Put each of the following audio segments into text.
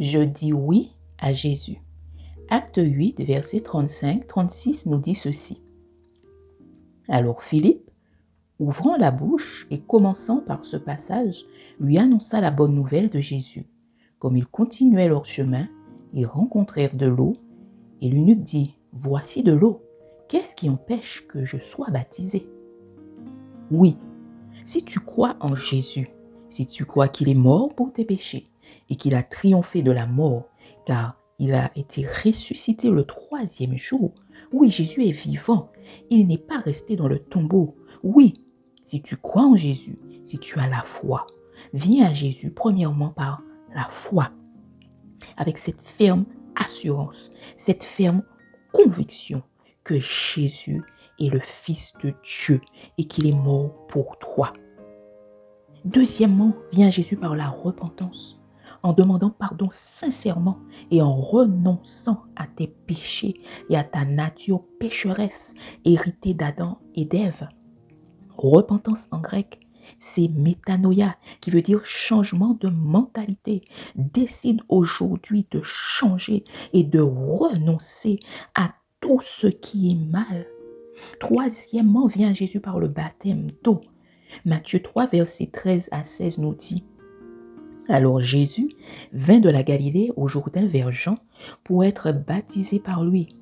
Je dis oui à Jésus. Acte 8, verset 35-36 nous dit ceci. Alors Philippe, ouvrant la bouche et commençant par ce passage, lui annonça la bonne nouvelle de Jésus. Comme ils continuaient leur chemin, ils rencontrèrent de l'eau, et l'eunuque dit, « Voici de l'eau, qu'est-ce qui empêche que je sois baptisé ?» Oui, si tu crois en Jésus, si tu crois qu'il est mort pour tes péchés et qu'il a triomphé de la mort, car il a été ressuscité le 3e jour, oui, Jésus est vivant, il n'est pas resté dans le tombeau. Oui, si tu crois en Jésus, si tu as la foi, viens à Jésus premièrement par la foi, avec cette ferme assurance, cette ferme conviction que Jésus est le Fils de Dieu et qu'il est mort pour toi. Deuxièmement, viens à Jésus par la repentance, en demandant pardon sincèrement et en renonçant à tes péchés et à ta nature pécheresse héritée d'Adam et d'Ève. Repentance en grec, c'est métanoïa, qui veut dire changement de mentalité. Décide aujourd'hui de changer et de renoncer à tout ce qui est mal. Troisièmement, viens à Jésus par le baptême d'eau. Matthieu 3, versets 13 à 16 nous dit, « Alors Jésus vint de la Galilée au Jourdain vers Jean pour être baptisé par lui.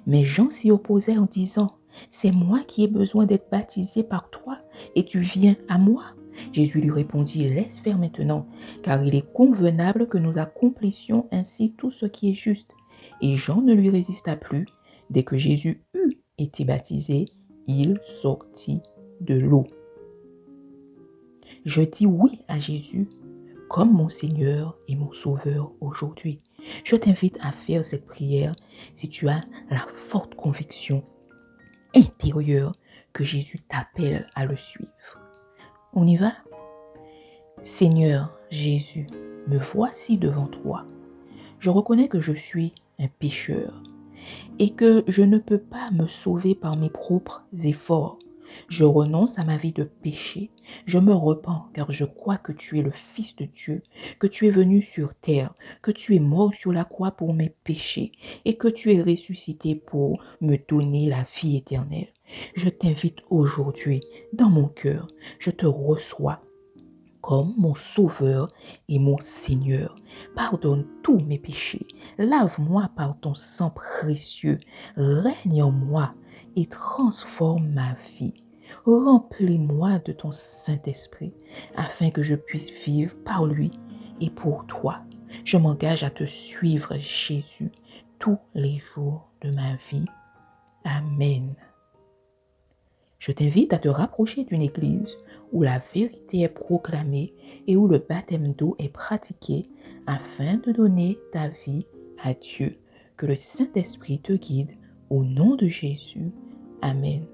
Mais Jean s'y opposait en disant, « C'est moi qui ai besoin d'être baptisé par toi et tu viens à moi ?» Jésus lui répondit, « Laisse faire maintenant, car il est convenable que nous accomplissions ainsi tout ce qui est juste. » Et Jean ne lui résista plus. Dès que Jésus eut été baptisé, il sortit de l'eau. Je dis oui à Jésus comme mon Seigneur et mon Sauveur aujourd'hui. Je t'invite à faire cette prière si tu as la forte conviction intérieure que Jésus t'appelle à le suivre. On y va? Seigneur Jésus, me voici devant toi. Je reconnais que je suis un pécheur et que je ne peux pas me sauver par mes propres efforts. Je renonce à ma vie de péché. Je me repens car je crois que tu es le Fils de Dieu, que tu es venu sur terre, que tu es mort sur la croix pour mes péchés et que tu es ressuscité pour me donner la vie éternelle. Je t'invite aujourd'hui dans mon cœur. Je te reçois comme mon Sauveur et mon Seigneur. Pardonne tous mes péchés. Lave-moi par ton sang précieux. Règne en moi et transforme ma vie. Remplis-moi de ton Saint-Esprit afin que je puisse vivre par lui et pour toi. Je m'engage à te suivre, Jésus, tous les jours de ma vie. Amen. Je t'invite à te rapprocher d'une église où la vérité est proclamée et où le baptême d'eau est pratiqué afin de donner ta vie à Dieu. Que le Saint-Esprit te guide au nom de Jésus. Amen.